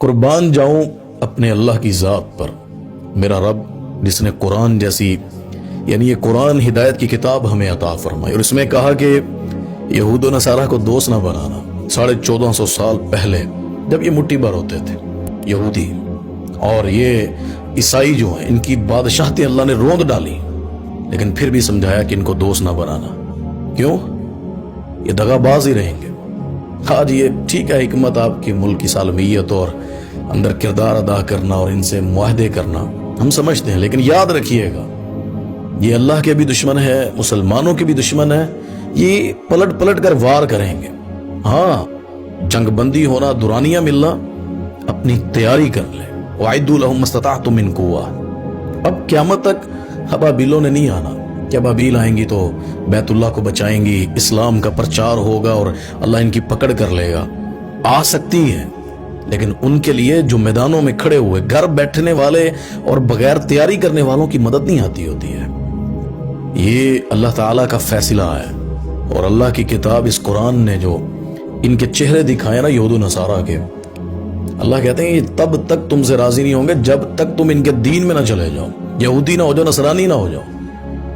قربان جاؤں اپنے اللہ کی ذات پر، میرا رب جس نے قرآن جیسی یعنی یہ قرآن ہدایت کی کتاب ہمیں عطا فرمائی، اور اس میں کہا کہ یہود و نصارہ کو دوست نہ بنانا۔ 1450 سال پہلے جب یہ مٹھی بھر ہوتے تھے یہودی اور یہ عیسائی جو ہیں، ان کی بادشاہتیں اللہ نے روند ڈالی، لیکن پھر بھی سمجھایا کہ ان کو دوست نہ بنانا۔ کیوں؟ یہ دغا باز ہی رہیں گے۔ آج یہ ٹھیک ہے، حکمت آپ کی ملک کی سالمیت اور اندر کردار ادا کرنا اور ان سے معاہدے کرنا ہم سمجھتے ہیں، لیکن یاد رکھیے گا یہ اللہ کے بھی دشمن ہے، مسلمانوں کے بھی دشمن ہے، یہ پلٹ پلٹ کر وار کریں گے۔ ہاں، جنگ بندی ہونا، دورانیہ ملنا، اپنی تیاری کر لے۔ وَأَعِدُّوا لَهُم مَّا اسْتَطَعْتُم مِّن قُوَّةٍ۔ اب قیامت تک ابابیلوں نے نہیں آنا کہ ابابیل آئیں گی تو بیت اللہ کو بچائیں گی، اسلام کا پرچار ہوگا اور اللہ ان کی پکڑ کر لے گا۔ آ سکتی ہے، لیکن ان کے لیے جو میدانوں میں کھڑے ہوئے گھر بیٹھنے والے اور بغیر تیاری کرنے والوں کی مدد نہیں آتی ہوتی ہے۔ یہ اللہ تعالیٰ کا فیصلہ ہے، اور اللہ کی کتاب اس قرآن نے جو ان کے چہرے دکھائے نا یہود و نصارہ کے، اللہ کہتے ہیں یہ تب تک تم سے راضی نہیں ہوں گے جب تک تم ان کے دین میں نہ چلے جاؤ، یہودی نہ ہو جاؤ، نصرانی نہ ہو جاؤ،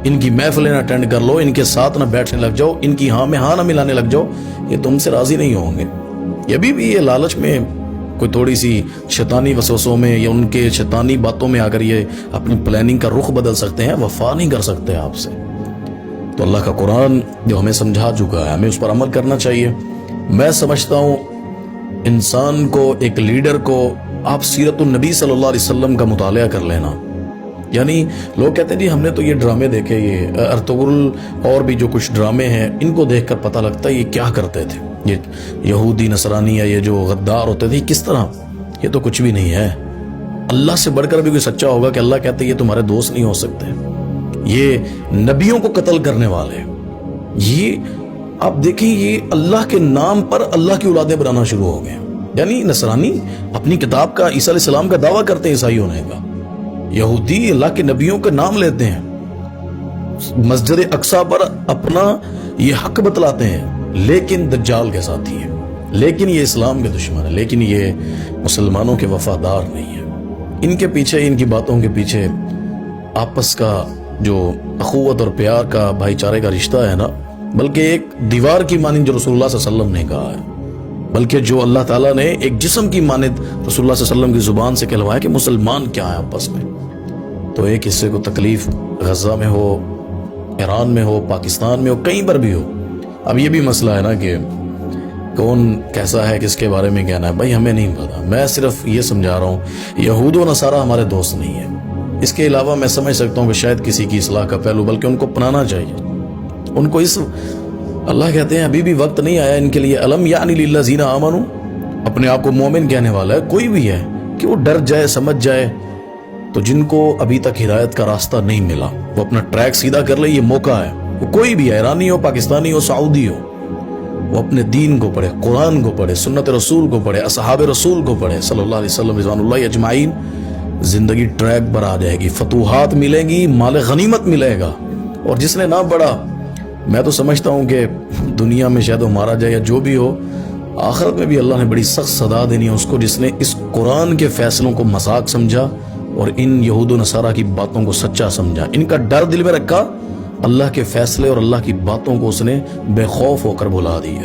ان کی محفلیں نہ اٹینڈ کر لو، ان کے ساتھ نہ بیٹھنے لگ جاؤ، ان کی ہاں میں ہاں نہ ملانے لگ جاؤ، یہ تم سے راضی نہیں ہوں گے۔ یہ بھی یہ لالچ میں کوئی تھوڑی سی شیطانی وسوسوں میں یا ان کے شیطانی باتوں میں آ کر یہ اپنی پلاننگ کا رخ بدل سکتے ہیں، وفا نہیں کر سکتے آپ سے۔ تو اللہ کا قرآن جو ہمیں سمجھا چکا ہے، ہمیں اس پر عمل کرنا چاہیے۔ میں سمجھتا ہوں انسان کو، ایک لیڈر کو، آپ سیرت النبی صلی اللہ علیہ وسلم کا مطالعہ کر لینا۔ یعنی لوگ کہتے ہیں جی ہم نے تو یہ ڈرامے دیکھے، یہ ارطغرل اور بھی جو کچھ ڈرامے ہیں، ان کو دیکھ کر پتہ لگتا ہے یہ کیا کرتے تھے، یہ یہودی نصرانی یا یہ جو غدار ہوتے تھے کس طرح۔ یہ تو کچھ بھی نہیں ہے۔ اللہ سے بڑھ کر بھی کوئی سچا ہوگا کہ اللہ کہتے ہیں یہ تمہارے دوست نہیں ہو سکتے، یہ نبیوں کو قتل کرنے والے۔ یہ آپ دیکھیں، یہ اللہ کے نام پر اللہ کی اولادیں بنانا شروع ہو گئے۔ یعنی نصرانی اپنی کتاب کا، عیسیٰ علیہ السلام کا دعویٰ کرتے ہیں عیسائی ہونے کا، یہودی اللہ کے نبیوں کا نام لیتے ہیں، مسجد اقصی پر اپنا یہ حق بتلاتے ہیں، لیکن دجال کے ساتھی ہیں، لیکن یہ اسلام کے دشمن ہے، لیکن یہ مسلمانوں کے وفادار نہیں ہے۔ ان کے پیچھے، ان کی باتوں کے پیچھے آپس کا جو اخوت اور پیار کا، بھائی چارے کا رشتہ ہے نا، بلکہ ایک دیوار کی مانند جو رسول اللہ صلی اللہ علیہ وسلم نے کہا ہے، بلکہ جو اللہ تعالیٰ نے ایک جسم کی مانند رسول اللہ صلی اللہ علیہ وسلم کی زبان سے کہلوایا کہ مسلمان کیا ہے آپس میں۔ تو ایک حصے کو تکلیف غزہ میں ہو، ایران میں ہو، پاکستان میں ہو، کہیں پر بھی ہو، اب یہ بھی مسئلہ ہے نا کہ کون کیسا ہے، کس کے بارے میں کہنا ہے، بھائی ہمیں نہیں پتا۔ میں صرف یہ سمجھا رہا ہوں یہود و نصارہ ہمارے دوست نہیں ہیں۔ اس کے علاوہ میں سمجھ سکتا ہوں کہ شاید کسی کی اصلاح کا پہلو، بلکہ ان کو اپنانا چاہیے، ان کو اس اللہ کہتے ہیں ابھی بھی وقت نہیں آیا ان کے لیے، الم یعنی للذین آمنوا، اپنے آپ کو مومن کہنے والا ہے کوئی بھی ہے، کہ وہ ڈر جائے، سمجھ جائے۔ تو جن کو ابھی تک ہدایت کا راستہ نہیں ملا، وہ اپنا ٹریک سیدھا کر لے، یہ موقع ہے۔ وہ کوئی بھی ہے، ایرانی ہو، پاکستانی ہو، سعودی ہو، وہ اپنے دین کو پڑھے، قرآن کو پڑھے، سنت رسول کو پڑھے، اصحاب رسول کو پڑھے صلی اللہ علیہ وسلم رضوان اللہ اجمعین۔ زندگی ٹریک پر آ جائے گی، فتوحات ملیں گی، مال غنیمت ملے گا۔ اور جس نے نہ پڑھا، میں تو سمجھتا ہوں کہ دنیا میں شاید وہ مارا جائے یا جو بھی ہو، آخرت میں بھی اللہ نے بڑی سخت سزا دینی ہے اس کو جس نے اس قرآن کے فیصلوں کو مذاق سمجھا اور ان یہود و نصارہ کی باتوں کو سچا سمجھا، ان کا ڈر دل میں رکھا، اللہ کے فیصلے اور اللہ کی باتوں کو اس نے بے خوف ہو کر بھلا دیا۔